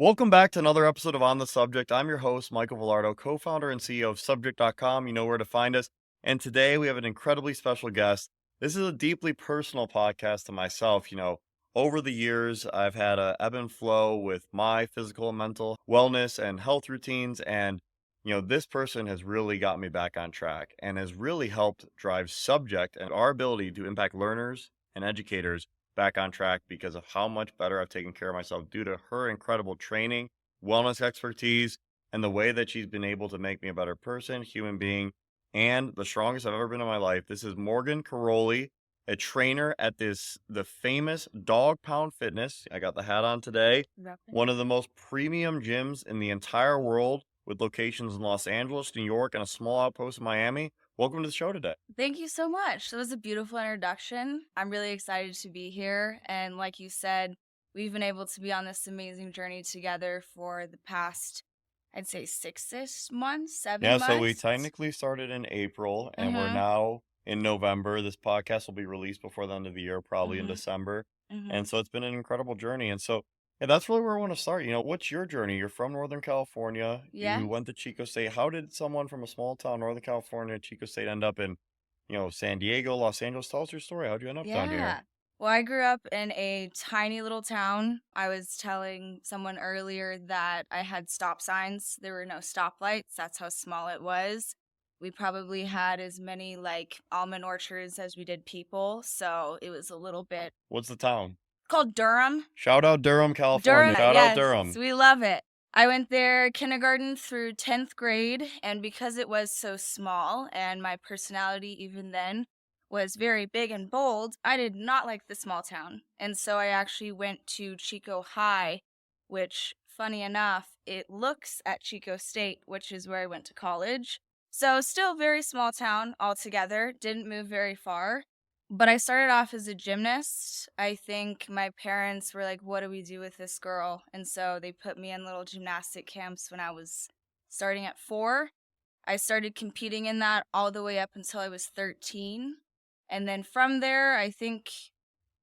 Welcome back to another episode of On the Subject. I'm your host, Michael Vilardo, co-founder and CEO of Subject.com. You know where to find us. And today we have an incredibly special guest. This is a deeply personal podcast to myself. Over the years, I've had a ebb and flow with my physical and mental wellness and health routines. And, this person has really got me back on track and has really helped drive Subject and our ability to impact learners and educators back on track because of how much better I've taken care of myself due to her incredible training, wellness expertise, and the way that she's been able to make me a better person, human being, and the strongest I've ever been in my life. This is Morgan Karolyi, a trainer at the famous Dogpound Fitness. I got the hat on today. One of the most premium gyms in the entire world with locations in Los Angeles, New York, and a small outpost in Miami. Welcome to the show today. Thank you so much. That was a beautiful introduction. I'm really excited to be here. And like you said, we've been able to be on this amazing journey together for the past, I'd say 6-ish months, 7 So we months. technically started in April and we're now in November. This podcast will be released before the end of the year, probably in December. And so it's been an incredible journey. And so, that's really where I want to start. What's your journey? You're from Northern California. Yeah. You went to Chico State. How did someone from a small town, Northern California, Chico State, end up in, San Diego, Los Angeles? Tell us your story. How'd you end up down here? Well, I grew up in a tiny little town. I was telling someone earlier that I had stop signs. There were no stoplights. That's how small it was. We probably had as many almond orchards as we did people. So it was a little bit. What's the town? Called Durham. Shout out Durham, California. Shout out Durham. We love it. I went there kindergarten through 10th grade, and because it was so small and my personality even then was very big and bold, I did not like the small town. And so I actually went to Chico High, which, funny enough, it looks at Chico State, which is where I went to college. So still very small town altogether, didn't move very far. But I started off as a gymnast. I think my parents were like, what do we do with this girl? And so they put me in little gymnastic camps when I was starting at 4. I started competing in that all the way up until I was 13. And then from there, I think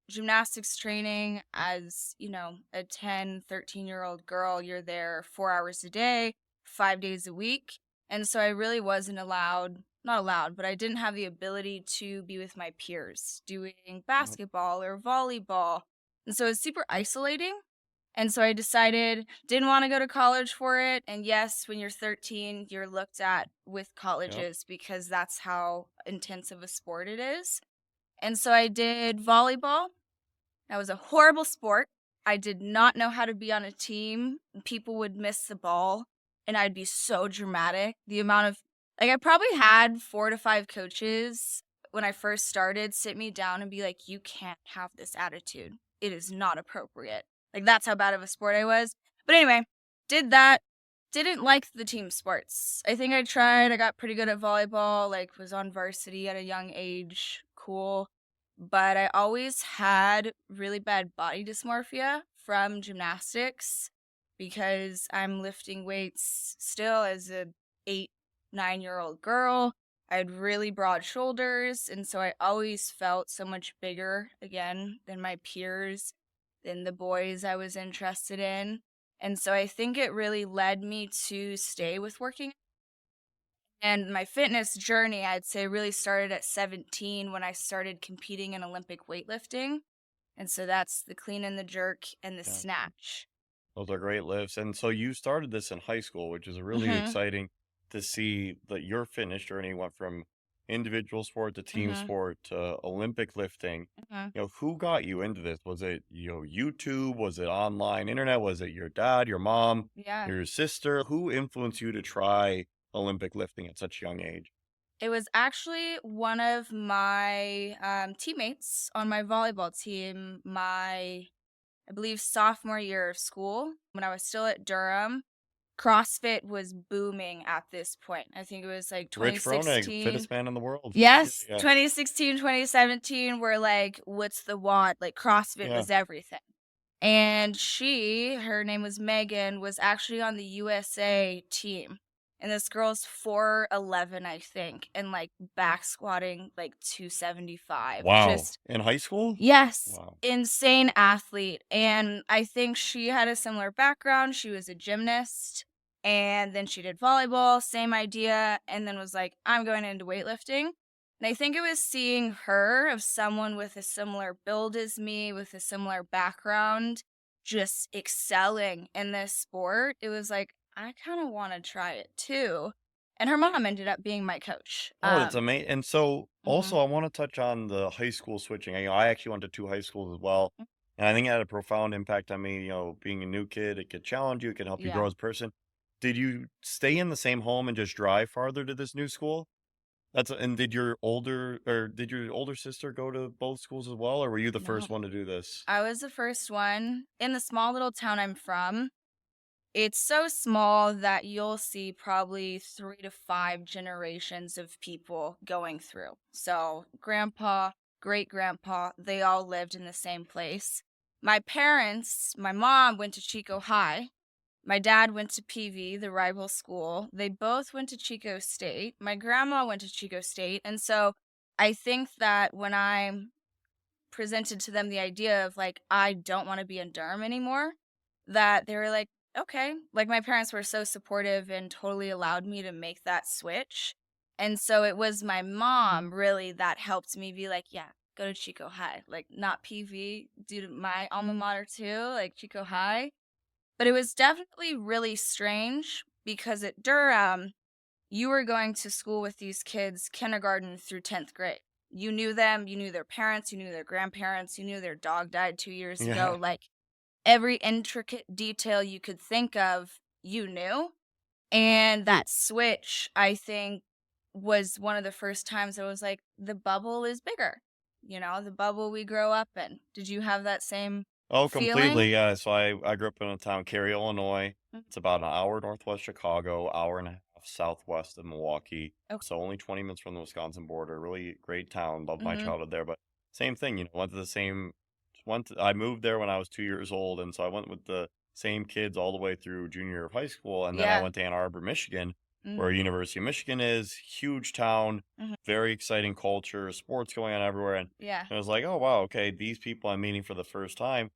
gymnastics training as, a 10, 13-year-old girl, you're there 4 hours a day, 5 days a week. And so I really wasn't not allowed, but I didn't have the ability to be with my peers doing basketball or volleyball. And so it's super isolating. And so I decided, didn't want to go to college for it. And yes, when you're 13, you're looked at with colleges because that's how intense of a sport it is. And so I did volleyball. That was a horrible sport. I did not know how to be on a team. People would miss the ball and I'd be so dramatic. The amount of I probably had 4 to 5 coaches when I first started sit me down and be like, you can't have this attitude. It is not appropriate. That's how bad of a sport I was. But anyway, did that. Didn't like the team sports. I think I tried. I got pretty good at volleyball, was on varsity at a young age. Cool. But I always had really bad body dysmorphia from gymnastics because I'm lifting weights still as a 9-year-old girl. I had really broad shoulders, and so I always felt so much bigger, again, than my peers, than the boys I was interested in. And so I think it really led me to stay with working. And my fitness journey, I'd say, really started at 17 when I started competing in Olympic weightlifting. And so that's the clean and the jerk and the snatch. Those are great lifts. And so you started this in high school, which is really exciting to see that your fitness journey went from individual sport to team sport to Olympic lifting. Who got you into this? Was it, YouTube? Was it online internet? Was it your dad, your mom, your sister? Who influenced you to try Olympic lifting at such a young age? It was actually one of my teammates on my volleyball team, I believe, sophomore year of school when I was still at Durham. CrossFit was booming at this point. I think it was 2016. Rich Froning, fittest man in the world. Yes, 2016, 2017 were what's the what? CrossFit was everything. And her name was Megan, was actually on the USA team. and this girl's 4'11", I think, and like back squatting like 275. Wow. Just In high school? yes, Wow. insane athlete. And I think she had a similar background. She was a gymnast and then she did volleyball, same idea, and then was like, I'm going into weightlifting. And I think it was seeing her, of someone with a similar build as me, with a similar background, just excelling in this sport. It was like, I kind of want to try it too. And her mom ended up being my coach. Oh, that's amazing. And so Mhm. also I want to touch on the high school switching. I actually went to two high schools as well. And I think it had a profound impact on me. Being a new kid, it could challenge you, it can help you grow Yeah. as a person. Did you stay in the same home and just drive farther to this new school? And did your older sister go to both schools as well, or were you the No. first one to do this? I was the first one. In the small little town I'm from, it's so small that you'll see probably 3 to 5 generations of people going through. So, grandpa, great grandpa, they all lived in the same place. My parents, my mom went to Chico High. My dad went to PV, the rival school. They both went to Chico State. My grandma went to Chico State. And so I think that when I presented to them the idea of like, I don't want to be in Durham anymore, that they were like, okay. Like my parents were so supportive and totally allowed me to make that switch. And so it was my mom really that helped me be like, yeah, go to Chico High, like not PV due to my alma mater too, like Chico High. But it was definitely really strange because at Durham, you were going to school with these kids kindergarten through 10th grade. You knew them, you knew their parents, you knew their grandparents, you knew their dog died 2 years Yeah. ago. Like every intricate detail you could think of, you knew. And that switch, I think, was one of the first times I was like, the bubble is bigger. The bubble we grow up in. Did you have that same Oh, feeling? completely, yeah. So I grew up in a town, Cary, Illinois. Mm. It's about an hour northwest Chicago, hour and a half southwest of Milwaukee. Okay. So only 20 minutes from the Wisconsin border. Really great town. Loved my Mm-hmm. childhood there. But same thing, went to the same I moved there when I was 2 years old, and so I went with the same kids all the way through junior year of high school, and then I Yeah. went to Ann Arbor, Michigan, Mm-hmm. where University of Michigan is. Huge town, very exciting culture, sports going on everywhere. And Yeah. I was like, oh wow, okay, these people I'm meeting for the first time,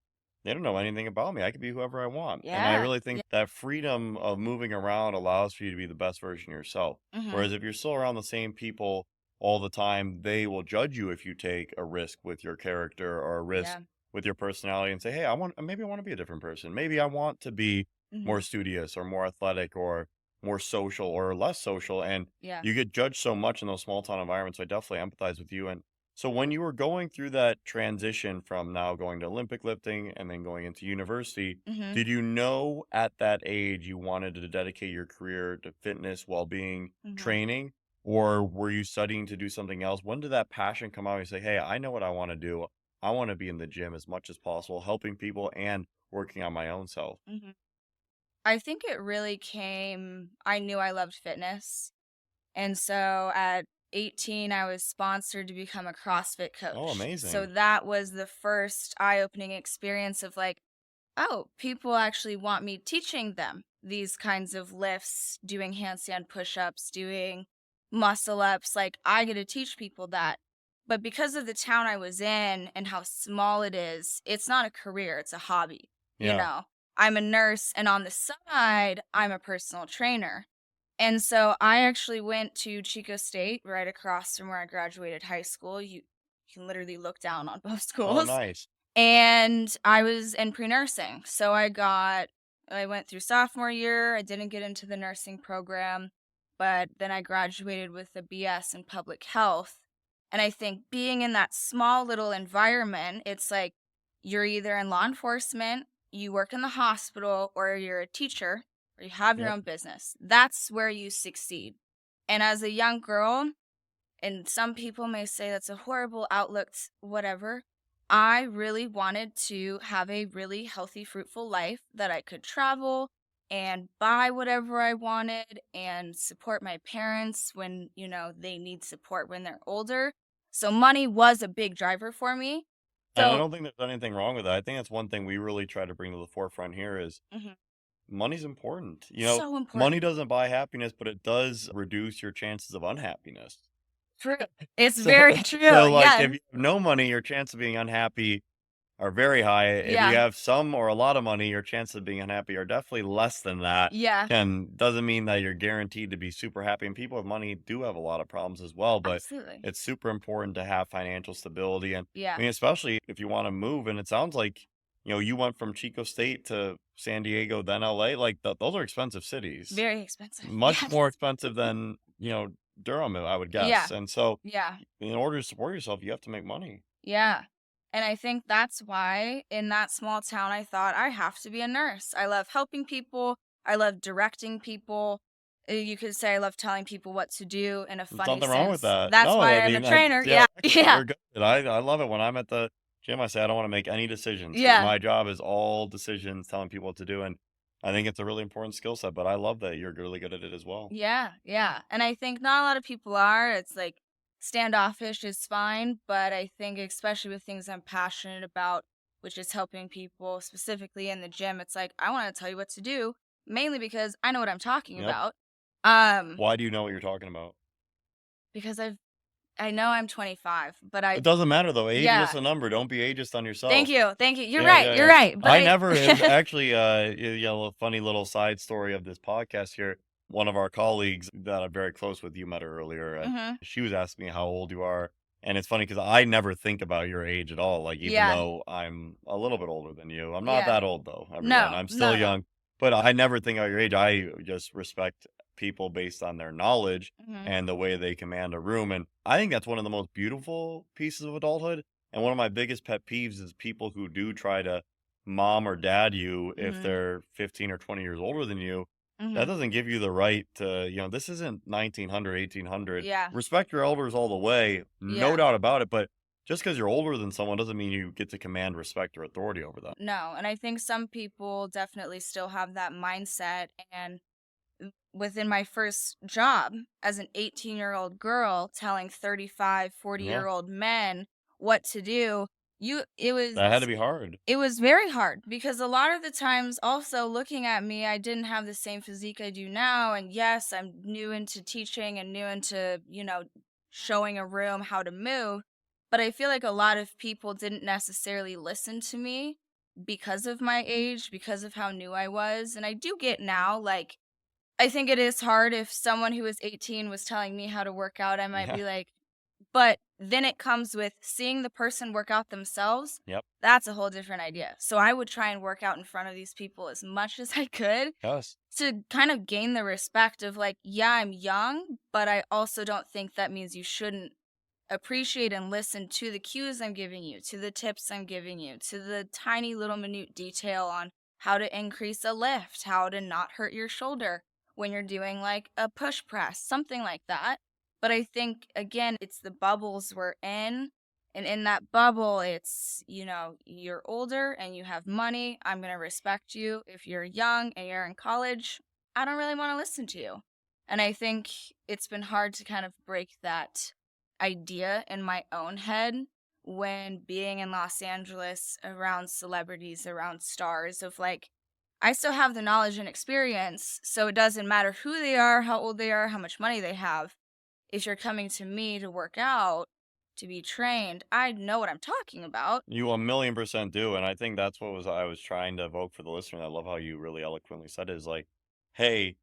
they don't know anything about me. I can be whoever I want. And I Yeah. really think Yeah. that freedom of moving around allows for you to be the best version of yourself. Mm-hmm. Whereas if you're still around the same people all the time, they will judge you if you take a risk with your character or a risk Yeah. with your personality and say, hey, maybe I want to be a different person. Maybe I want to be Mm-hmm. more studious or more athletic or more social or less social. And Yeah. you get judged so much in those small town environments. So I definitely empathize with you. And so when you were going through that transition from now going to Olympic lifting and then going into university, Mm-hmm. did you know at that age you wanted to dedicate your career to fitness, well-being, Mm-hmm. training, or were you studying to do something else? When did that passion come out? You say, hey, I know what I want to do. I want to be in the gym as much as possible, helping people and working on my own self. Mm-hmm. I think it really came, I knew I loved fitness. And so at 18, I was sponsored to become a CrossFit Oh, coach. So amazing. that was the first eye opening experience of like, oh, people actually want me teaching them these kinds of lifts, doing handstand push ups, doing muscle ups. Like, I get to teach people that. But because of the town I was in and how small it is, it's not a career, it's a hobby. You Yeah. know, I'm a nurse, and on the side, I'm a personal trainer. And so I actually went to Chico State right across from where I graduated high school. You can literally look down on both Oh, schools. nice. And I was in pre-nursing. So I went through sophomore year. I didn't get into the nursing program, but then I graduated with a BS in public health. And I think being in that small little environment, it's like you're either in law enforcement, you work in the hospital, or you're a teacher, or you have your Yep. own business. That's where you succeed. And as a young girl, and some people may say that's a horrible outlook, whatever. I really wanted to have a really healthy, fruitful life that I could travel and buy whatever I wanted and support my parents when, they need support when they're older. So money was a big driver for me. And I So, don't think there's anything wrong with that. I think that's one thing we really try to bring to the forefront here is mhm, money's important. So Money important. doesn't buy happiness, but it does reduce your chances of unhappiness. True. It's So, very true. like, Yes. if you have no money, your chance of being unhappy are very high. If you Yeah. have some or a lot of money, your chances of being unhappy are definitely less than that. Yeah. And doesn't mean that you're guaranteed to be super happy. And people with money do have a lot of problems as well, but Absolutely. it's super important to have financial stability. And I Yeah. mean, especially if you want to move, and it sounds like, you went from Chico State to San Diego, then LA. Like those are expensive cities, Very expensive. much Yes. more expensive than, Durham, I would Yeah. guess. And so Yeah. in order to support yourself, you have to make money. Yeah. And I think that's why in that small town, I thought I have to be a nurse. I love helping people. I love directing people. You could say I love telling people what to do in a There's funny nothing wrong with sense. that. That's No, why I I'm a mean, trainer. yeah, Yeah. excellent. Yeah. You're good. I love it when I'm at the gym. I say I don't want to make any decisions because Yeah. my job is all decisions, telling people what to do, and I think it's a really important skill set. But I love that you're really good at it as well. Yeah. Yeah. And I think not a lot of people are. It's like standoffish is fine. But I think, especially with things I'm passionate about, which is helping people specifically in the gym, it's like, I want to tell you what to do, mainly because I know what I'm talking Yep. about. Why do you know what you're talking about? Because I know I'm 25, but It doesn't matter though. Age is yeah. just a number. Don't be ageist on Thank yourself. you. Thank you. You're Yeah, right. yeah, You're yeah. right. But I never it actually a funny little side story of this podcast here. One of our colleagues that I'm very close with, you met her earlier, and Mhm. she was asking me how old you are. And it's funny because I never think about your age at all. Like, even Yeah. though I'm a little bit older than you, I'm not Yeah. that old though, everyone. No. I'm still No, no. young, but I never think about your age. I just respect people based on their knowledge Mhm. and the way they command a room. And I think that's one of the most beautiful pieces of adulthood. And one of my biggest pet peeves is people who do try to mom or dad you if Mhm. they're 15 or 20 years older than you. That Mhm. doesn't give you the right to, this isn't 1900, 1800. Yeah. Respect your elders all the way, no Yeah. doubt about it. But just because you're older than someone doesn't mean you get to command respect or authority over them. No. And I think some people definitely still have that mindset. And within my first job as an 18-year-old girl telling 35, 40 Yeah, year old men what to do, you it was that had to be hard. it was very hard because a lot of the times also looking at me, I didn't have the same physique I do now. And yes, I'm new into teaching and new into, showing a room how to move. But I feel like a lot of people didn't necessarily listen to me because of my age, because of how new I was. And I do get now, like, I think it is hard if someone who was 18 was telling me how to work out, I might Yeah. be like, but then it comes with seeing the person work out themselves. Yep. That's a whole different idea. So I would try and work out in front of these people as much as I could Yes. to kind of gain the respect of like, yeah, I'm young, but I also don't think that means you shouldn't appreciate and listen to the cues I'm giving you, to the tips I'm giving you, to the tiny little minute detail on how to increase a lift, how to not hurt your shoulder when you're doing like a push press, something like that. But I think, again, it's the bubbles we're in. And in that bubble, it's, you're older and you have money. I'm going to respect you. If you're young and you're in college, I don't really want to listen to you. And I think it's been hard to kind of break that idea in my own head when being in Los Angeles around celebrities, around stars, of like, I still have the knowledge and experience, so it doesn't matter who they are, how old they are, how much money they have. If you're coming to me to work out, to be trained, I know what I'm talking about. You 1,000,000% do. And I think that's what I was trying to evoke for the listener. I love how you really eloquently said it, is like, hey,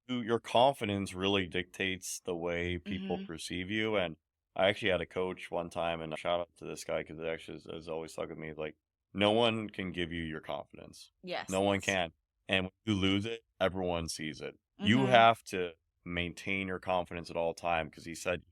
your confidence really dictates the way people Mhm. perceive you. And I actually had a coach one time, and shout out to this guy because it actually has always stuck with me. Like, no one can give you your confidence. Yes, No one yes. can. And when you lose it, everyone sees it. You Mhm. have to maintain your confidence at all time, because he said,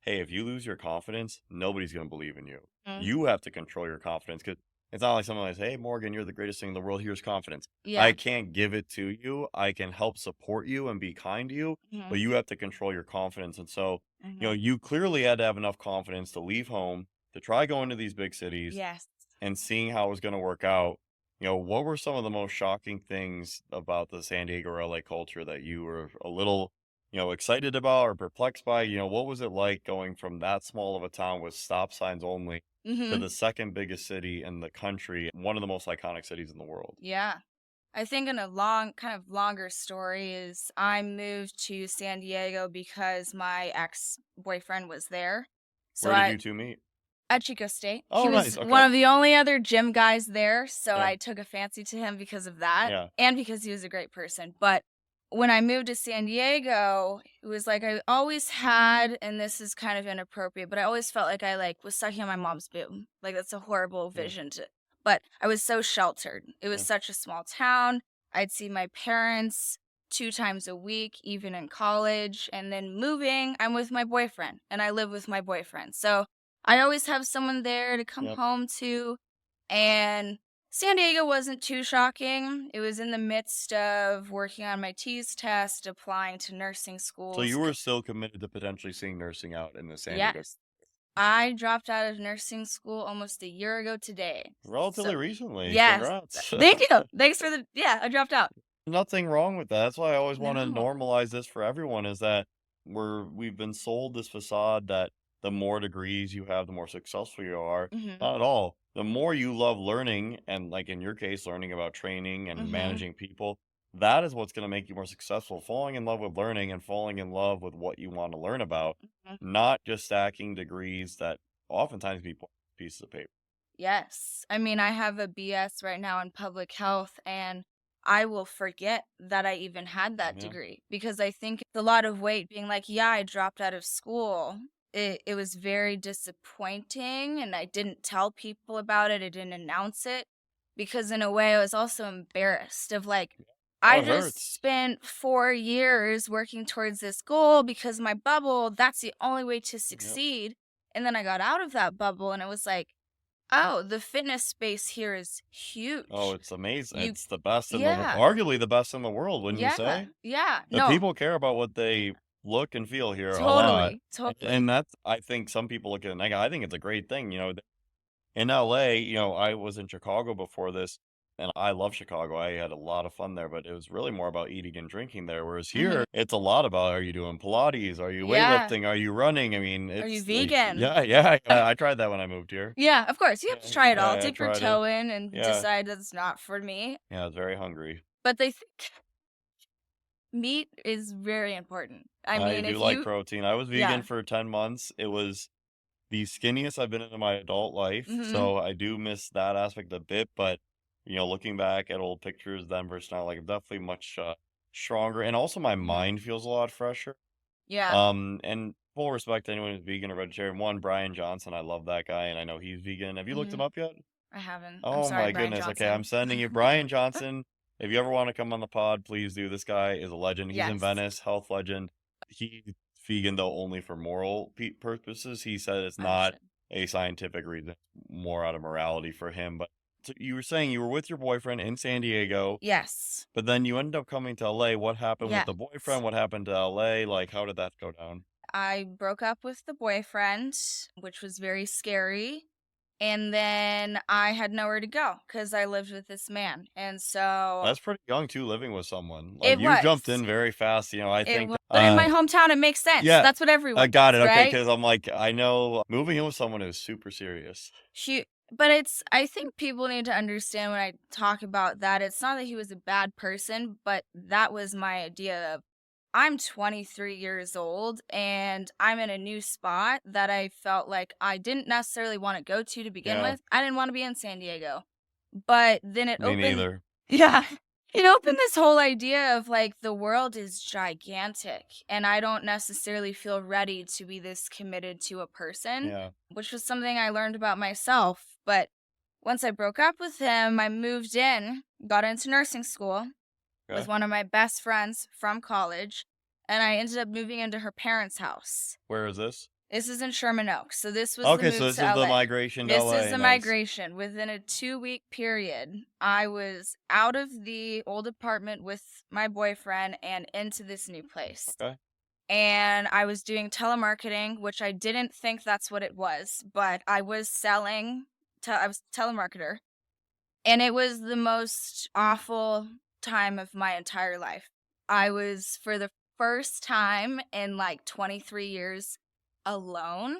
hey, if you lose your confidence, nobody's going to believe in you. Mm. You have to control your confidence, because it's not like someone like, hey, Morgan, you're the greatest thing in the world. Here's confidence. I Yeah. can't give it to you. I can help support you and be kind to you, but Mhm. you have to control your confidence. And so, Mhm. you clearly had to have enough confidence to leave home, to try going to these big cities Yes. and seeing how it was going to work out. What were some of the most shocking things about the San Diego or LA culture that you were a little, excited about or perplexed by? What was it like going from that small of a town with stop signs only to Mhm. the second biggest city in the country, one of the most iconic cities in the world? Yeah. I think in a kind of longer story is I moved to San Diego because my ex-boyfriend was there. So Where did I you two meet? at Chico State. He Oh, was nice. Okay. one of the only other gym guys there, so Yeah. I took a fancy to him because of that Yeah. and because he was a great person. But when I moved to San Diego, it was like I always had, and this is kind of inappropriate, but I always felt like I was sucking on my mom's boob. Like that's a horrible Yeah. vision to, but I was so sheltered. It was Yeah. such a small town. I'd see my parents 2 times a week, even in college, and then moving, I'm with my boyfriend and I live with my boyfriend. So I always have someone there to come Yep. home to, and San Diego wasn't too shocking. It was in the midst of working on my TEAS test, applying to nursing So schools. you were still committed to potentially seeing nursing out in the San Diego. Yes. I dropped out of nursing school almost a year ago today. Relatively So, recently. yes. Congrats. Thank you. Thanks for yeah, I dropped out. Nothing wrong with that. That's why I always want to No. normalize this for everyone is that we've been sold this facade that the more degrees you have, the more successful you are. Mhm. Not at all. The more you love learning, and like in your case, learning about training and Mhm. managing people, that is what's going to make you more successful. Falling in love with learning and falling in love with what you want to learn about, Mhm. not just stacking degrees that oftentimes be pieces of paper. Yes. I mean, I have a BS right now in public health, and I will forget that I even had that Yeah. degree because I think it's a lot of weight being like, yeah, I dropped out of school. It was very disappointing, and I didn't tell people about it. I didn't announce it because, in a way, I was also embarrassed of like, Oh, I it just hurts. spent 4 years working towards this goal because my bubble, that's the only way to Yep. succeed. And then I got out of that bubble, and it was like, oh, the fitness space here is Oh, huge. it's amazing. You It's the best in the Yeah. arguably the best in the world, wouldn't you Yeah. say? Yeah. The No, people care about what they look and feel here a lot. totally. And Totally. that's I think some people look at it and I think it's a great thing, in LA, I was in Chicago before this, and I love Chicago. I had a lot of fun there, but it was really more about eating and drinking there. Whereas Mhm. here, it's a lot about are you doing Pilates? Are you Yeah. weightlifting? Are you running? I mean, Are you it's like, vegan? yeah, yeah, yeah. I tried that when I moved here. Yeah, of course. You have to Yeah, try it all. yeah, I Dip your tried it. toe in and Yeah, decide that's not for me. yeah, I was very hungry. But they think meat is very important. I I mean, do if like you protein. I was vegan yeah. for 10 months. It was the skinniest I've been in my adult life, Mhm. so I do miss that aspect a bit, but, looking back at old pictures then versus now, like, I'm definitely much, stronger, and also my Mhm. mind feels a lot fresher. Yeah. And full respect to anyone who's vegan or vegetarian. One, Brian Johnson, I love that guy, and I know he's vegan. Have you looked him Mhm. up yet? I haven't. I'm Oh sorry, my Brian goodness. Okay, I'm Johnson. sending you Brian Johnson. If you ever want to come on the pod, please do. This guy is a legend. He's in Yes. Venice, health legend. He's vegan though only for moral purposes. He said it's not Understood. a scientific reason, more out of morality for him. But so you were saying you were with your boyfriend in San Diego, Yes. but then you ended up coming to LA. What happened with Yes. the boyfriend? What happened to LA? Like, how did that go down? I broke up with the boyfriend, which was very scary. And then I had nowhere to go because I lived with this man. And so That's pretty young too, living with someone. Like it you jumped was. in very fast. I It think was. But in my hometown, it makes sense. yeah, That's what I everyone got does, it. Okay, right? because I'm like, I know moving in with someone is super serious. But I think people need to understand when I talk about that, it's not that he was a bad person, but that was my idea of I'm 23 years old and I'm in a new spot that I felt like I didn't necessarily want to go to begin Yeah, with. I didn't want to be in San Diego. But then it me opened neither. yeah. It opened this whole idea of like the world is gigantic and I don't necessarily feel ready to be this committed to a person, Yeah. which was something I learned about myself. But once I broke up with him, I moved in, got into nursing school with Okay. one of my best friends from college, and I ended up moving into her parents' house. Where is this? This is in Sherman Oaks. So this was the Okay, so move this to is the LA. migration to This is LA. a Nice. migration. Within a 2-week period, I was out of the old apartment with my boyfriend and into this new place. Okay. And I was doing telemarketing, which I didn't think that's what it was, but I was selling, I was a telemarketer. And it was the most awful time of my entire life. I was, for the first time in like 23 years, alone.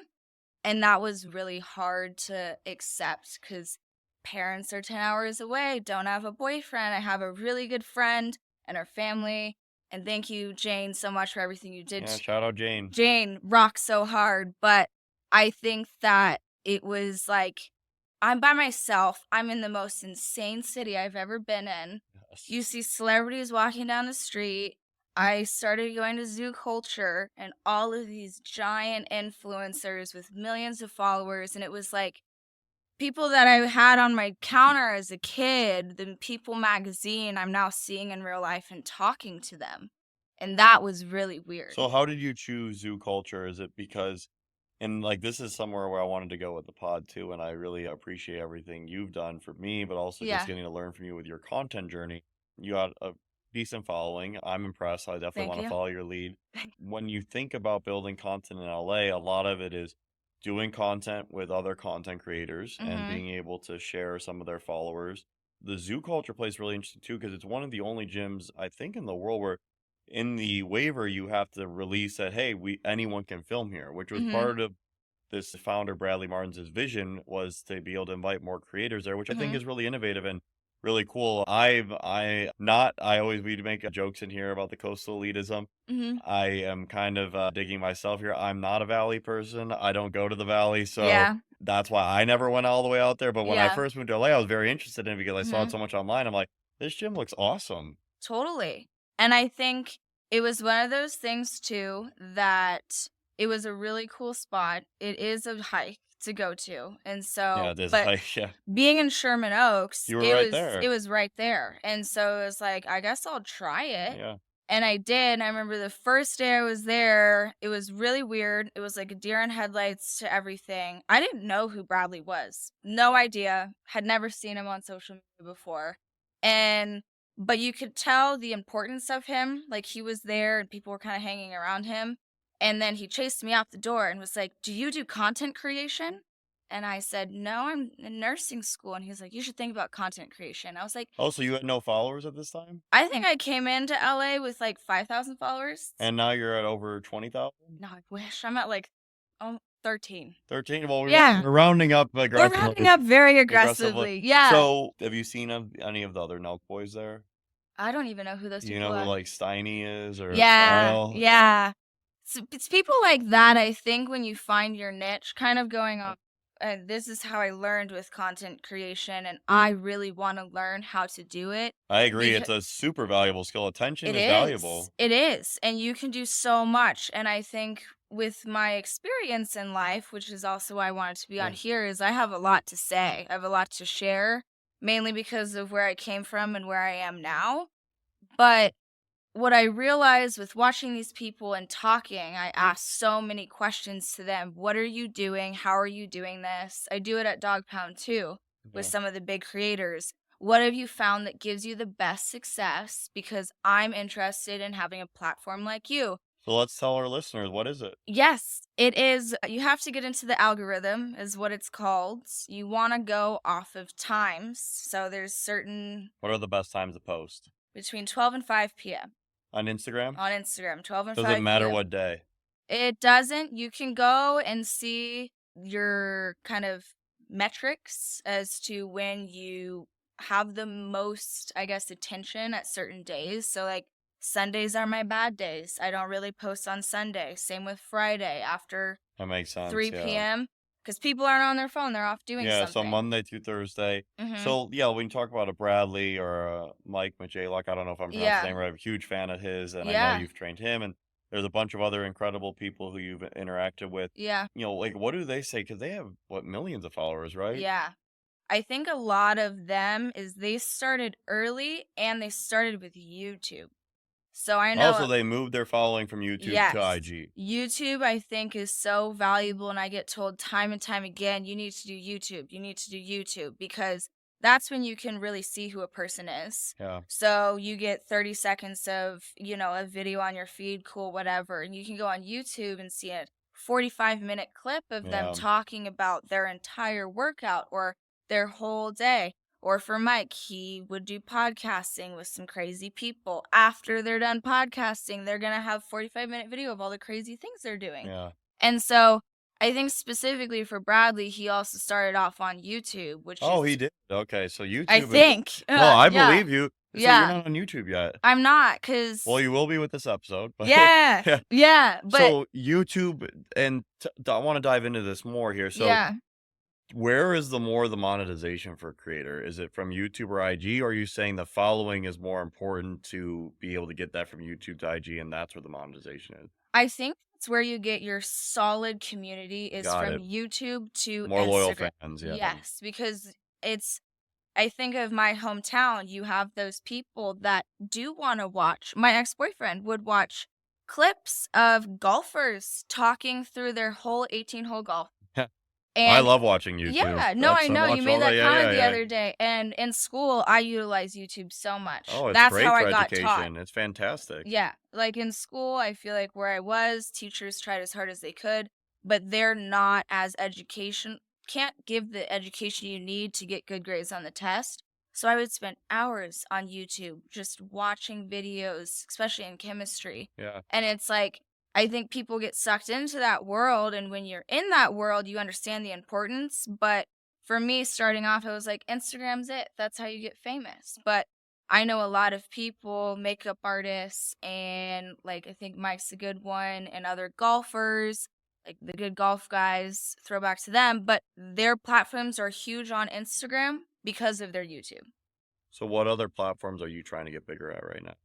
And that was really hard to accept because parents are 10 hours away, don't have a boyfriend. I have a really good friend and her family. And thank you, Jane, so much for everything you did. Yeah, shout out Jane. Jane rocks so hard, but I think that it was like, I'm by myself. I'm in the most insane city I've ever been in. Yes. You see celebrities walking down the street. I started going to zoo culture and all of these giant influencers with millions of followers. And it was like people that I had on my counter as a kid, the People magazine, I'm now seeing in real life and talking to them. And that was really weird. So how did you choose zoo culture? Is it because, and like this is somewhere where I wanted to go with the pod too, and I really appreciate everything you've done for me, but also just Yeah. getting to learn from you with your content journey. You got a decent following. I'm impressed. I definitely Thank want to you. follow your lead. When you think about building content in LA, a lot of it is doing content with other content creators and Mhm. being able to share some of their followers. The zoo culture place really interesting too, because it's one of the only gyms I think in the world where in the waiver you have to release that, hey, we anyone can film here, which was Mhm. part of this founder Bradley Martin's vision, was to be able to invite more creators there, which I think Mhm. is really innovative and really cool. I always, we make jokes in here about the coastal elitism. Mhm. I am kind of digging myself here. I'm not a valley person. I don't go to the valley, so Yeah. that's why I never went all the way out there. But when I Yeah. first moved to LA, I was very interested in it because I saw it Mhm. so much online. I'm like, this gym looks awesome. Totally. And I think it was one of those things too that it was a really cool spot. It is a hike to go to. And Yeah, so, this but like yeah, being in Sherman Oaks, you were it right was there. it was right there. And so it was like, I guess I'll try it. Yeah. And I did. And I remember the first day I was there, it was really weird. It was like a deer in headlights to everything. I didn't know who Bradley was. No idea. Had never seen him on social media before. And but you could tell the importance of him. Like he was there and people were kind of hanging around him. And then he chased me out the door and was like, "Do you do content creation?" And I said, "No, I'm in nursing school." And he was like, "You should think about content creation." I was like, Oh, so you had no followers at this time? I think I came into LA with like 5,000 followers. And now you're at over 20,000? No, I wish. I'm at like 13. 13? Well, Yeah. we're rounding up We're rounding aggressively. up very Aggressively. aggressively. Yeah. So, have you seen any of the other Nelk boys there? I don't even know who those Do you people know who are. like Steiny is or Yeah. Kyle? Yeah. So it's people like that, I think, when you find your niche, kind of going on. And this is how I learned with content creation, and I really want to learn how to do it. I agree. Because It's a super valuable skill. Attention it is is. valuable. It is. And you can do so much. And I think with my experience in life, which is also why I wanted to be on Yeah. here, is I have a lot to say. I have a lot to share, mainly because of where I came from and where I am now. But what I realized with watching these people and talking, I asked so many questions to them. What are you doing? How are you doing this? I do it at Dogpound too with Yeah. some of the big creators. What have you found that gives you the best success? Because I'm interested in having a platform like you. So let's tell our listeners, what is it? Yes, it is. You have to get into the algorithm, is what it's called. You want to go off of times. So there's certain What are the best times to post? between 12 and 5 p.m. On Instagram? on Instagram, 12 and Does it 5 matter p.m. what day? It doesn't. You can go and see your kind of metrics as to when you have the most, I guess, attention at certain days. So, like, Sundays are my bad days. I don't really post on Sunday. Same with Friday after That makes sense. 3 Yeah. p.m. because people aren't on their phone. They're off doing Yeah, so something. Monday through Thursday. Mm-hmm. So yeah, when you talk about a Bradley or a Mike Majalik, I don't know if I'm pronouncing his Yeah. name right. I'm a huge fan of his, and I Yeah. know you've trained him, and there's a bunch of other incredible people who you've interacted with. Yeah. You know, like what do they say? Because they have what, millions of followers, right? Yeah. I think a lot of them is they started early and they started with YouTube. So I know Also, they moved their following from YouTube to yes, IG. YouTube I think is so valuable, and I get told time and time again, you need to do YouTube. You need to do YouTube because that's when you can really see who a person is. Yeah. So you get 30 seconds of, a video on your feed, cool, whatever. And you can go on YouTube and see a 45-minute clip of them Yeah. talking about their entire workout or their whole day. Or for Mike, he would do podcasting with some crazy people. After they're done podcasting, they're going to have 45-minute video of all the crazy things they're doing. Yeah. And so I think specifically for Bradley, he also started off on YouTube, which Oh, is he did? Okay, so I YouTube is think. no, I Yeah. believe you. So you're Yeah. not on YouTube yet. I'm not, Well, 'cause you will be with this episode, but yeah. yeah. Yeah, but So YouTube and I wanna dive into this more here. So yeah. where is the monetization for a creator? Is it from YouTube or IG, or are you saying the following is more important to be able to get that from YouTube to IG, and that's where the monetization is? I think that's where you get your solid community is Got from it. YouTube to More loyal Instagram. fans, yeah. Yes, because it's I think of my hometown, you have those people that do wanna watch. My ex-boyfriend would watch clips of golfers talking through their whole 18-hole golf. I And love watching YouTube. yeah, no, I That's I know, you watch made all that. that Yeah, comment yeah, the yeah. other day, and in school, I utilize YouTube so much. Oh, it's That's how great I for got taught. education. It's fantastic. Yeah, like, in school, I feel like where I was, teachers tried as hard as they could, but they're not as education can't give the education you need to get good grades on the test. So I would spend hours on YouTube just watching videos, especially in chemistry. Yeah. And it's like, I think people get sucked into that world, and when you're in that world, you understand the importance. But for me, starting off, I was like, Instagram's it. That's how you get famous. But I know a lot of people, makeup artists, and like I think Mike's a good one, and other golfers, like the good golf guys, throwback to them, but their platforms are huge on Instagram because of their YouTube. So what other platforms are you trying to get bigger at right now?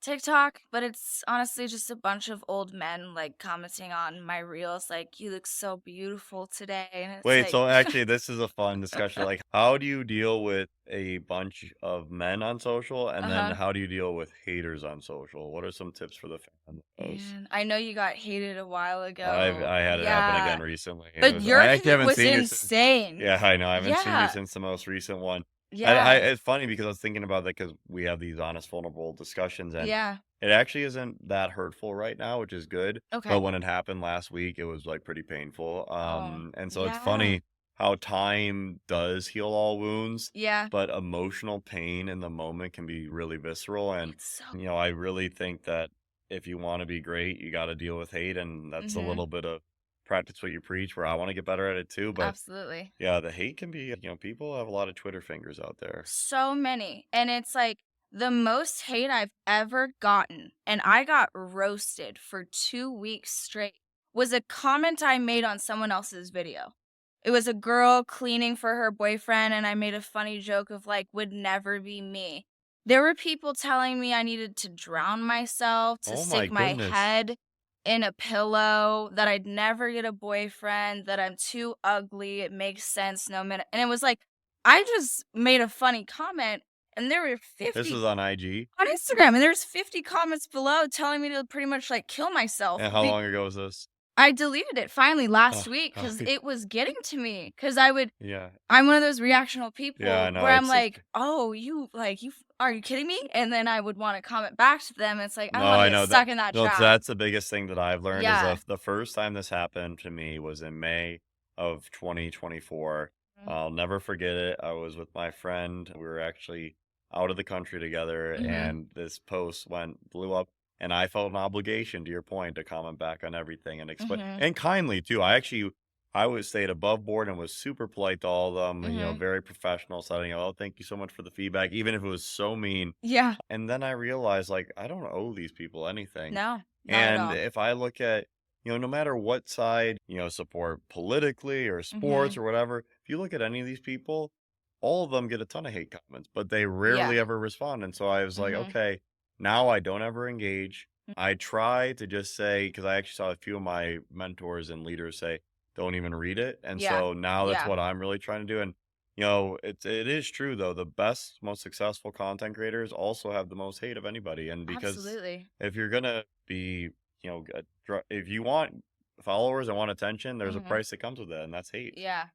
TikTok, but it's honestly just a bunch of old men like commenting on my reels, like, you look so beautiful today. And it's Wait, like, so actually this is a fun discussion. Like, how do you deal with a bunch of men on social, and then uh-huh. how do you deal with haters on social? What are some tips for the fans? And I know you got hated a while I've ago. I had it happen again Yeah. recently. It But was your I actually hate haven't was seen you since. insane. Yeah, I know. I haven't seen you Yeah. since the most recent one. I Yeah. it's funny because I was thinking about that because we have these honest, vulnerable discussions, and Yeah. it actually isn't that hurtful right now, which is good. But Okay. when it happened last week, it was like pretty painful. Oh, And so it's yeah. funny how time does heal all wounds, Yeah. but emotional pain in the moment can be really visceral. And It's so I really think that if you want to be great, you got to deal with hate, and that's a mhm. little bit of practice what you preach. Where I want to get better at it too, but Absolutely. yeah, the hate can be, people have a lot of Twitter fingers out there. So many. And it's like the most hate I've ever gotten, and I got roasted for 2 weeks straight, was a comment I made on someone else's video. It was a girl cleaning for her boyfriend, and I made a funny joke of like, would never be me. There were people telling me I needed to drown myself, to Oh my stick my goodness. head in a pillow, that I'd never get a boyfriend, that I'm too ugly. It makes sense no matter. And it was like, I just made a funny comment, and there were This 50 is on IG. on Instagram, and there's 50 comments below telling me to pretty much like kill myself. And how long ago was this? I deleted it finally last Oh, week because okay. it was getting to me. Because Yeah. I'm one of those reactional Yeah, I people know. where I'm It's like, oh, are you kidding me? And then I would want to comment back to them. It's like, I don't no, want to I get know that. stuck in that No, trap. that's the biggest thing that I've learned is Yeah. the first time this happened to me was in May of 2024. Mm-hmm. I'll never forget it. I was with my friend. We were actually out of the country together, Mm-hmm. and this post blew up, and I felt an obligation, to your point, to comment back on everything and explain, Mm-hmm. and kindly too. I would stayed above board and was super polite to all of them, Mm-hmm. very professional, saying, "Oh, thank you so much for the feedback," even if it was so mean. Yeah. And then I realized, like, I don't owe these people anything. No, not at And all. if I look at, no matter what side, support politically or Mm-hmm. sports or whatever, if you look at any of these people, all of them get a ton of hate comments, but they Yeah. rarely ever respond. And so I was like, Mm-hmm. okay, now I don't ever engage. I try to just say, because I actually saw a few of my mentors and leaders say, don't even read it. And Yeah. so now that's Yeah. what I'm really trying to do. And it is true though. The best, most successful content creators also have the most hate of anybody. And because Absolutely. if you're gonna be, if you want followers and want attention, there's a Mm-hmm. price that comes with that, and that's hate. Yeah.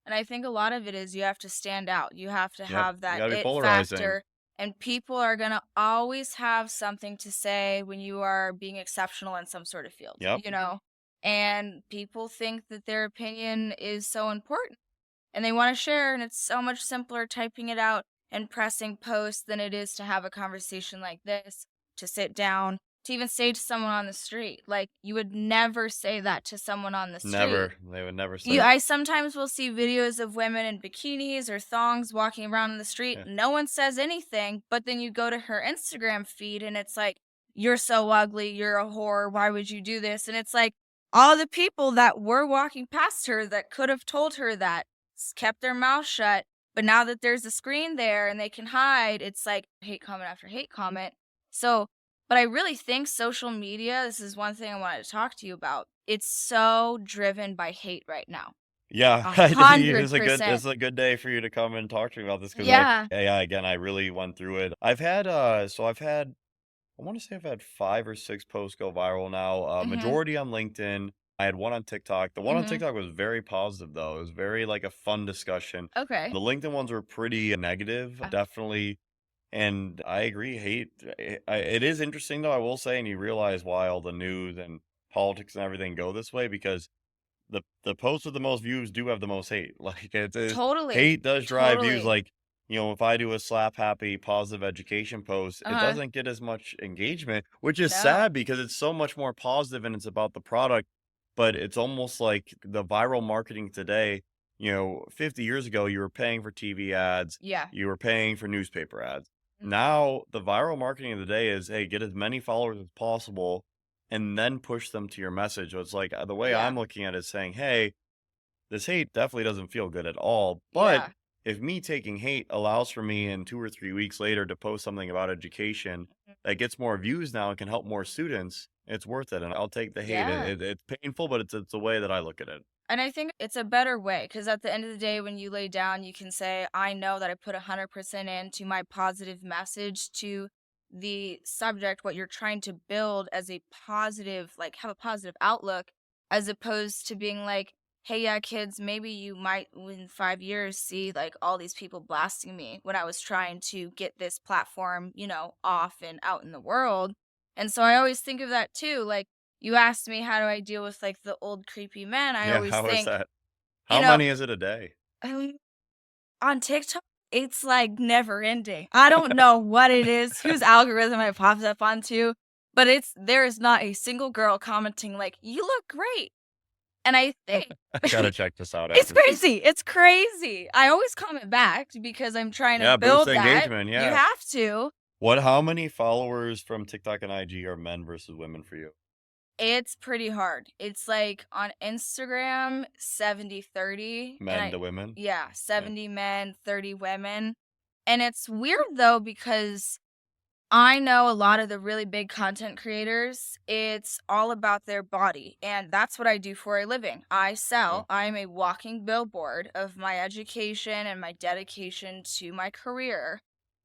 And I think a lot of it is you have to stand out. You have to Yep, have you that gotta be it polarizing. factor. And people are going to always have something to say when you are being exceptional in some sort of field, Yep. And people think that their opinion is so important and they want to share. And it's so much simpler typing it out and pressing post than it is to have a conversation like this, to sit down, to even say to someone on the street. Like, you would never say that to someone on the street. Never. They would never You say. I sometimes will see videos of women in bikinis or thongs walking around in the street. Yeah. No one says anything, but then you go to her Instagram feed and it's like, "You're so ugly, you're a whore, why would you do this?" And it's like, all the people that were walking past her that could have told her that kept their mouth shut, but now that there's a screen there and they can hide, it's like hate comment after hate comment. So, but I really think social media, this is one thing I wanted to talk to you about. It's so driven by hate right now. Yeah, A it is hundred a good percent. it's a good day for you to come and talk to me about this because Yeah. yeah, again, I really went through it. I've had I want to say I've had 5 or 6 posts go viral now. Mhm. Majority on LinkedIn. I had one on TikTok. The one on Mhm. TikTok was very positive though. It was very like a fun discussion. Okay. The LinkedIn ones were pretty negative, Yeah. definitely. And I agree, it is interesting though, I will say, and you realize why all the news and politics and everything go this way because the posts with the most views do have the most hate. Like Totally. hate does drive views. Totally. Like, if I do a slap happy positive education post, it Uh-huh. doesn't get as much engagement, which is No. sad because it's so much more positive and it's about the product. But it's almost like the viral marketing today, 50 years ago, you were paying for TV ads, Yeah. you were paying for newspaper ads. Mhm. Now, the viral marketing of the day is, hey, get as many followers as possible and then push them to your message. So it's like the way Yeah. I'm looking at it is saying, hey, this hate definitely doesn't feel good at all. But Yeah. if me taking hate allows for me in 2 or 3 weeks later to post something about education Mhm. that gets more views now and can help more students, it's worth it. And I'll take the hate. Yeah. It's painful, but it's the way that I look at it. And I think it's a better way because at the end of the day, when you lay down, you can say, I know that I put 100% into my positive message to the subject, what you're trying to build as a positive, like have a positive outlook, as opposed to being like, hey, yeah, kids, maybe you might in 5 years see like all these people blasting me when I was trying to get this platform, off and out in the world. And so I always think of that too. Like, you asked me how do I deal with, like, the old creepy men, I Yeah. always How is think, that? you How know, many is it a day? um, on TikTok, it's, like, never ending. I don't know what it is, whose algorithm it pops up onto, but there is not a single girl commenting like, "You look great," and I think I gotta check this out it's after. crazy, it's crazy. I always comment back because I'm trying to Yeah. Boost build the that. engagement. You Yeah. have to. How many followers from TikTok and IG are men versus women for you? It's pretty hard. It's like on Instagram, 70-30, and Men to women? yeah, Yeah. 70 men, 30 women. And it's weird though because I know a lot of the really big content creators, it's all about their body, and that's what I do for a living. Yeah. I'm a walking billboard of my education and my dedication to my career.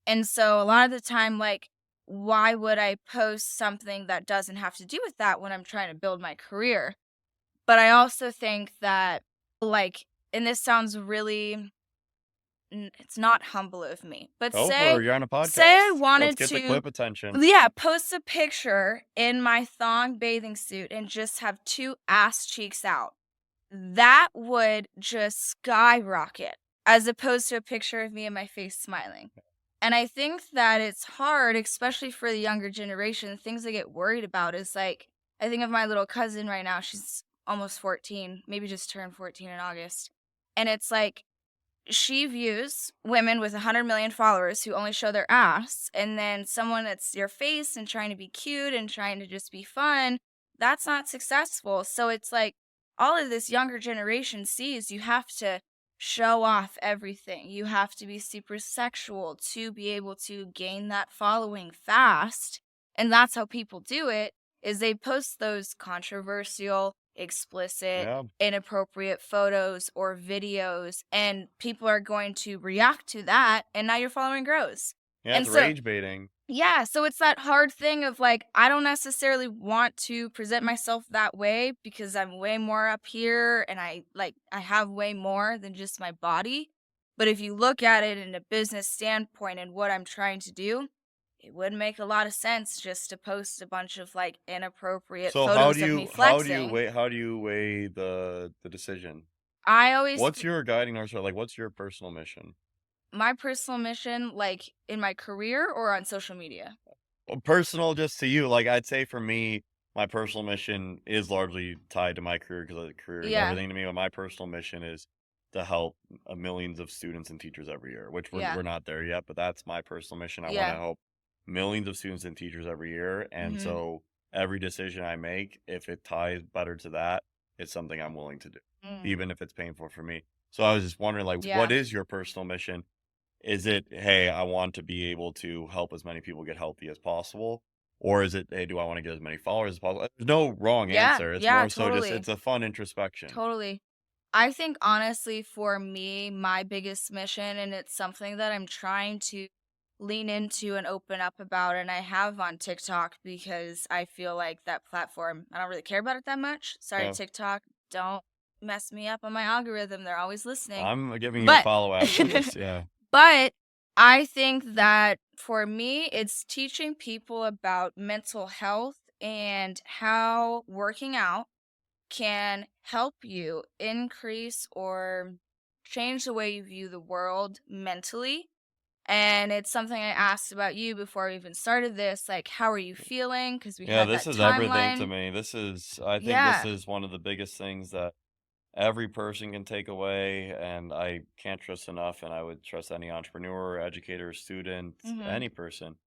And so a lot of the time, like, why would I post something that doesn't have to do with that when I'm trying to build my career? But I also think that, like, and this sounds really it's not humble of me, but Go for it. You're on a say I podcast. Let's wanted get the to clip attention. yeah, post a picture in my thong bathing suit and just have 2 ass cheeks out. That would just skyrocket as opposed to a picture of me and my face smiling. And I think that it's hard, especially for the younger generation. Things I get worried about is like, I think of my little cousin right now. She's almost 14, maybe just turned 14 in August. And it's like, she views women with 100 million followers who only show their ass, and then someone that's your face and trying to be cute and trying to just be fun, that's not successful. So it's like all of this younger generation sees you have to show off everything. You have to be super sexual to be able to gain that following fast. And that's how people do it is they post those controversial, explicit, Yeah. inappropriate photos or videos, and people are going to react to that, and now your following grows. Yeah, And it's so rage baiting. yeah, so it's that hard thing of like, I don't necessarily want to present myself that way because I'm way more up here and I have way more than just my body. But if you look at it in a business standpoint and what I'm trying to do, it would make a lot of sense just to post a bunch of like inappropriate So photos of me flexing. how do you weigh the decision? I always What's your guiding north star? Like, what's your personal mission? My personal mission, like in my career or on social media? Personal just to you, like, I'd say for me, my personal mission is largely tied to my career because the career is Yeah, everything to me, but my personal mission is to help, millions of students and teachers every year, which we're yeah, we're not there yet, but that's my personal mission. I wanna yeah. help millions of students and teachers every year, and Mhm. so every decision I make, if it ties better to that, it's something I'm willing to do, Mm. even if it's painful for me. So I was just wondering, like, what Yeah. is your personal mission? Is it, "Hey, I want to be able to help as many people get healthy as possible," or is it, "Hey, do I wanna get as many followers as possible?" There's no wrong Yeah, answer, it's yeah, more so just totally. it's a fun introspection. Totally. I think honestly for me, my biggest mission, and it's something that I'm trying to lean into and open up about, and I have on TikTok because I feel like that platform, I don't really care about it that much. Sorry, Yeah. TikTok, don't mess me up on my algorithm. They're always listening. I'm giving you a But follow after this, yeah. but I think that for me, it's teaching people about mental health and how working out can help you increase or change the way you view the world mentally. And it's something I asked about you before we even started this. Like, how are you feeling? Because we Yeah, had this that is everything to timeline. me. This is I think this Yeah. is one of the biggest things that every person can take away, and I can't trust enough, and I would trust any entrepreneur, educator, student, Hmm. any person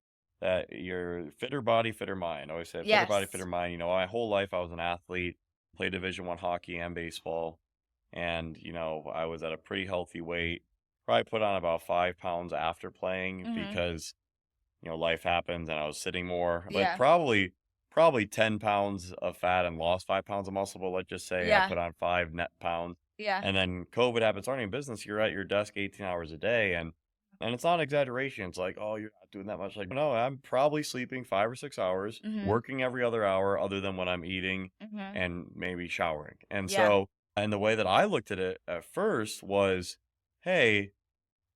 that your fitter body, fitter mind. I always say fitter body, fitter Yes. mind. My whole life I was an athlete, played Division 1 hockey and baseball, and I was at a pretty healthy weight. Probably put on about 5 pounds after playing Hmm. because life happens and I was sitting more, but Yeah. probably 10 pounds of fat and lost 5 pounds of muscle. But let's just say I Yeah. put on 5 net pounds. Yeah. And then COVID happens. Starting a business, you're at your desk 18 hours a day. And it's not an exaggeration. It's like, oh, you're not doing that much. Like, no, I'm probably sleeping 5 or 6 hours, Hmm. working every other hour other than when I'm eating Hmm. and maybe showering. And Yeah. so, and the way that I looked at it at first was, hey,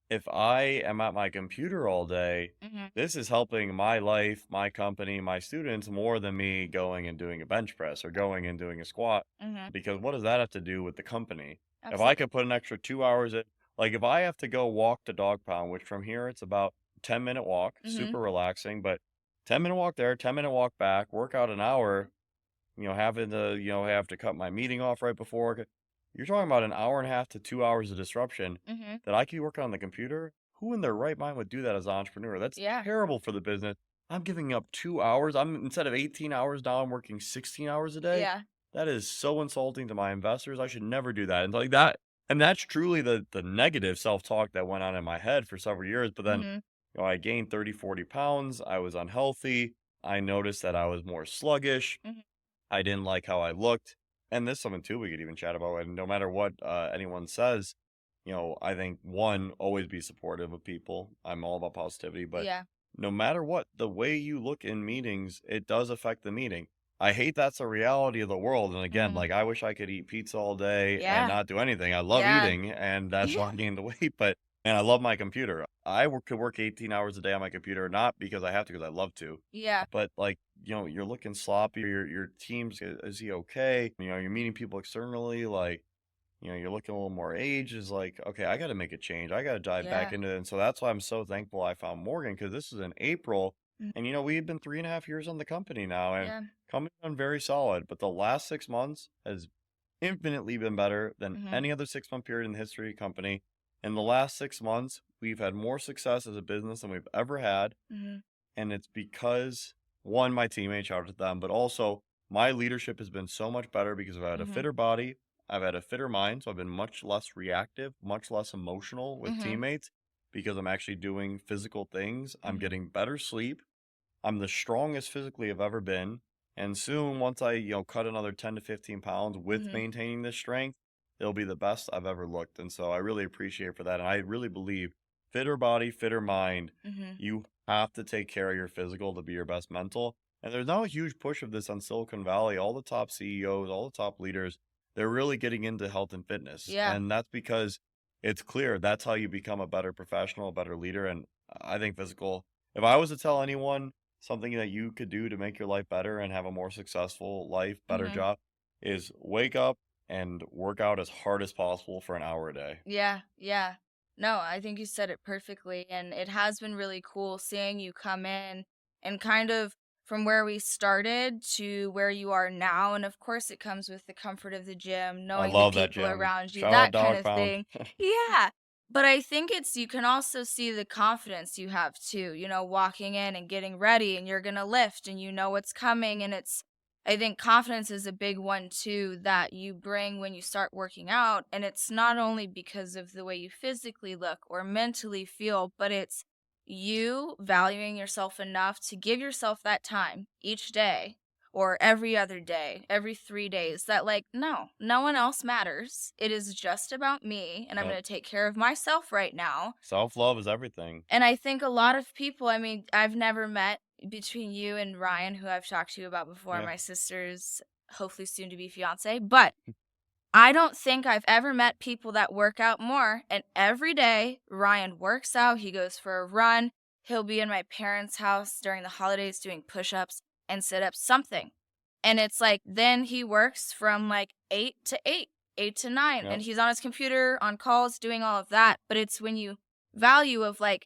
if I am at my computer all day, Hmm. this is helping my life, my company, my students more than me going and doing a bench press or going and doing a squat. Hmm. Because what does that have to do with the company? If I Absolutely. could put an extra 2 hours in, like if I have to go walk to Dogpound, which from here it's about 10-minute walk, Hmm. super relaxing, but 10-minute walk there, 10-minute walk back, work out an hour, having to, have to cut my meeting off right before. You're talking about an hour and a half to 2 hours of disruption Hmm. that I could work on the computer. Who in their right mind would do that as an entrepreneur? That's Yeah. terrible for the business. I'm giving up 2 hours. I'm instead of 18 hours now, I'm working 16 hours a day. Yeah. That is so insulting to my investors. I should never do that. And like that, and that's truly the negative self-talk that went on in my head for several years. But then, Hmm. I gained 30, 40 pounds. I was unhealthy. I noticed that I was more sluggish. Hmm. I didn't like how I looked. And this is something too we could even chat about. And no matter what anyone says, I think one, always be supportive of people. I'm all about positivity, but Yeah. no matter what, the way you look in meetings, it does affect the meeting. I hate that's the reality of the world. And again, Hmm. like I wish I could eat pizza all day and Yeah. not do anything. I love Yeah. eating, and that's why I gained the weight. But and I love my computer. Could work 18 hours a day on my computer, not because I have to, because I love to, Yeah. but like, you're looking sloppy. Your team's is he okay? You're meeting people externally. Like, you're looking a little more age. Is like, okay, I got to make a change. I got to dive back Yeah. into it. And so that's why I'm so thankful I found Morgan, because this is in April, Mm. and we've been 3.5 years on the company now, and Yeah. company's done very solid. But the last 6 months has infinitely been better than Mhm. any other 6 month period in the history of the company. In the last 6 months, we've had more success as a business than we've ever had, Mhm. and it's because one, my teammates, shout out to them, but also my leadership has been so much better because I've had a Mhm. fitter body, I've had a fitter mind, so I've been much less reactive, much less emotional with Mhm. teammates because I'm actually doing physical things. I'm Mhm. getting better sleep. I'm the strongest physically I've ever been. And soon, once I, cut another 10 to 15 pounds with Mhm. maintaining this strength, it'll be the best I've ever looked. And so I really appreciate for that. And I really believe fitter body, fitter mind, Mhm. you have to take care of your physical to be your best mental. And there's now a huge push of this on Silicon Valley. All the top CEOs, all the top leaders, they're really getting into health and fitness. Yeah. And that's because it's clear that's how you become a better professional, a better leader. And I think physical, if I was to tell anyone, something that you could do to make your life better and have a more successful life, better Mhm. job, is wake up and work out as hard as possible for an hour a day. Yeah. Yeah. No, I think you said it perfectly, and it has been really cool seeing you come in and kind of from where we started to where you are now. And of course, it comes with the comfort of the gym, I knowing the love that people gym. around you, Shout out that kind of Dogpound. thing. Yeah. But I think you can also see the confidence you have too, walking in and getting ready and you're going to lift and you know what's coming. And I think confidence is a big one too that you bring when you start working out. And it's not only because of the way you physically look or mentally feel, but it's you valuing yourself enough to give yourself that time each day or every other day, every 3 days that like, no one else matters. It is just about me and I'm Yep. going to take care of myself right now. Self-love is everything. And I think a lot of people, I mean, I've never met between you and Ryan, who I've talked to you about before, Yeah. my sister's hopefully soon to be fiance, but I don't think I've ever met people that work out more. And every day, Ryan works out. He goes for a run. He'll be in my parents' house during the holidays doing push ups and sit ups, something. And it's like, then he works from like 8 to 8, 8 to 9. Yep. And he's on his computer, on calls, doing all of that. But it's when you value of like,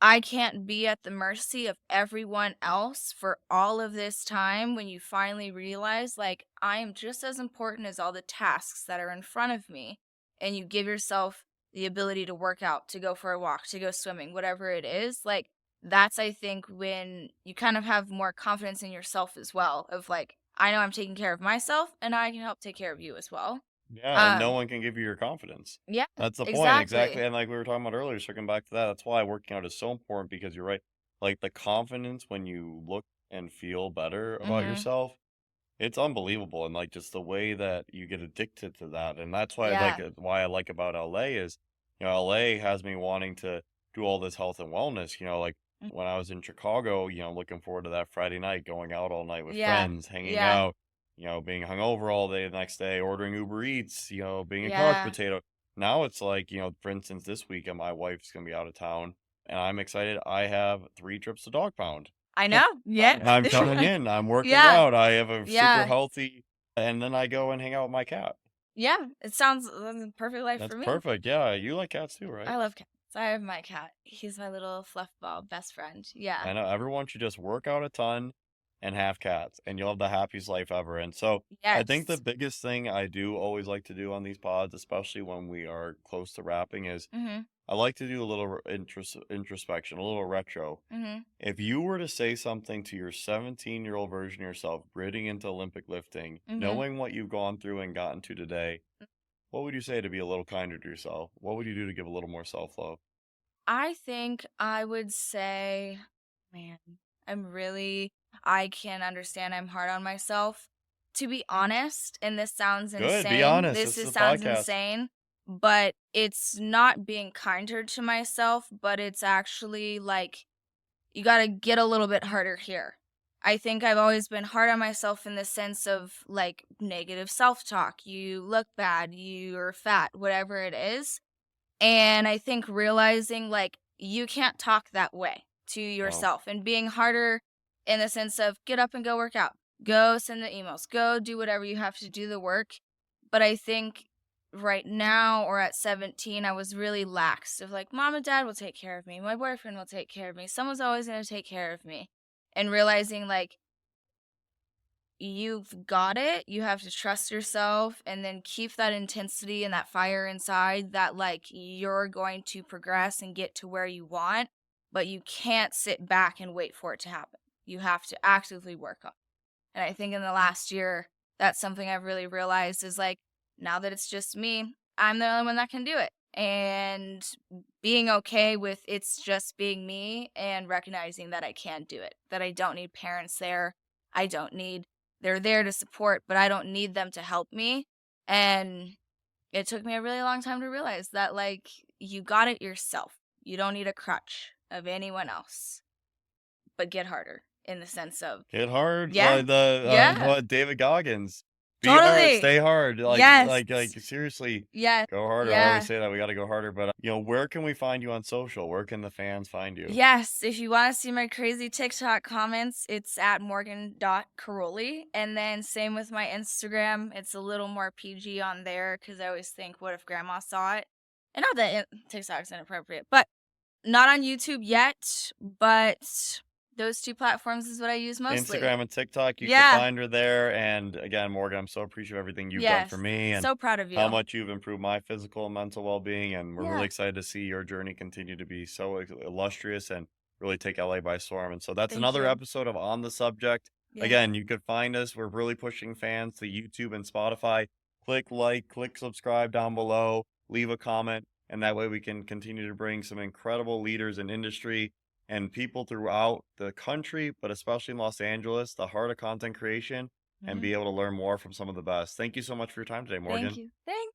I can't be at the mercy of everyone else for all of this time when you finally realize, like, I am just as important as all the tasks that are in front of me. And you give yourself the ability to work out, to go for a walk, to go swimming, whatever it is. Like, that's, I think, when you kind of have more confidence in yourself as well, of like, I know I'm taking care of myself and I can help take care of you as well. Yeah, and no Um, one can give you your confidence. yeah, That's the point, exactly, exactly. and like we were talking about earlier, circling back to that, that's why working out is so important because you're right. Like the confidence when you look and feel better about Mm-hmm. yourself, it's unbelievable, and like just the way that you get addicted to that, and that's why Yeah. why I like about LA is, LA has me wanting to do all this health and wellness. Like Mm, when I was in Chicago, looking forward to that Friday night, going out all night with yeah. friends, hanging Yeah. out, being hungover all day the next day, ordering Uber Eats, being a couch Yeah. potato. Now it's like, for instance, this weekend my wife's gonna be out of town, and I'm excited. I have 3 trips to Dogpound. I know. Yeah. I'm coming in, I'm working Yeah. out, I have a super Yeah. healthy and then I go and hang out with my cat. Yeah. It sounds like the perfect life That's for me. perfect, yeah, you like cats too, right? I love cats. I have my cat. He's my little fluff ball best friend. Yeah. I know, everyone should just work out a ton and have cats, and you'll have the happiest life ever, and so, I think the Yes. biggest thing I do always like to do on these pods, especially when we are close to wrapping, is Mhm. I like to do a little introspection, a little retro. Mhm. If you were to say something to your 17-year-old version of yourself, gritting into Olympic lifting, Mhm. knowing what you've gone through and gotten to today, what would you say to be a little kinder to yourself? What would you do to give a little more self-love? I think I would say, man, I can understand I'm hard on myself. To be honest, and this sounds Good, be insane. honest, This this is a sounds podcast. insane, but it's not being kinder to myself, but it's actually like you got to get a little bit harder here. I think I've always been hard on myself in the sense of like negative self talk. You look bad, you're fat, whatever it is. And I think realizing like you can't talk that way to No. yourself and being harder in the sense of get up and go work out, go send the emails, go do whatever you have to do the work. But I think right now or at 17, I was really lax of like, mom and dad will take care of me. My boyfriend will take care of me. Someone's always going to take care of me. And realizing like you've got it. You have to trust yourself and then keep that intensity and that fire inside that like you're going to progress and get to where you want, but you can't sit back and wait for it to happen. You have to actively work on it. And I think in the last year, that's something I've really realized is like now that it's just me, I'm the only one that can do it. And being okay with it's just being me and recognizing that I can do it, that I don't need parents there. I don't need, they're there to support, but I don't need them to help me. And it took me a really long time to realize that, like, you got it yourself. You don't need a crutch of anyone else, but get harder in the sense of, Hit hard, yeah, like the yeah, what David Goggins. Be hard, totally. stay hard. Yes. Seriously, Yeah. go harder. I always Yeah. say that we got to go harder. But where can we find you on social? Where can the fans find you? Yes. If you want to see my crazy TikTok comments, it's at Morgan.Karolyi. And then same with my Instagram. It's a little more PG on there because I always think, what if grandma saw it? And not that TikTok's inappropriate, but not on YouTube yet. But Those 2 platforms is what I use mostly. Instagram and TikTok, you can Yeah. find her there. And again, Morgan, I'm so appreciative of everything you've done for Yes. me and So proud of how you. much you've improved my physical and mental well-being. And we're really Yeah. excited to see your journey continue to be so illustrious and really take LA by storm. And so that's Thank another you. episode of On the Subject. Yeah. Again, you could find us. We're really pushing fans to YouTube and Spotify. Click like, click subscribe down below, leave a comment, and that way we can continue to bring some incredible leaders in industry and people throughout the country, but especially in Los Angeles, the heart of content creation, and Mhm. be able to learn more from some of the best. Thank you so much for your time today, Thank Morgan. you. Thanks.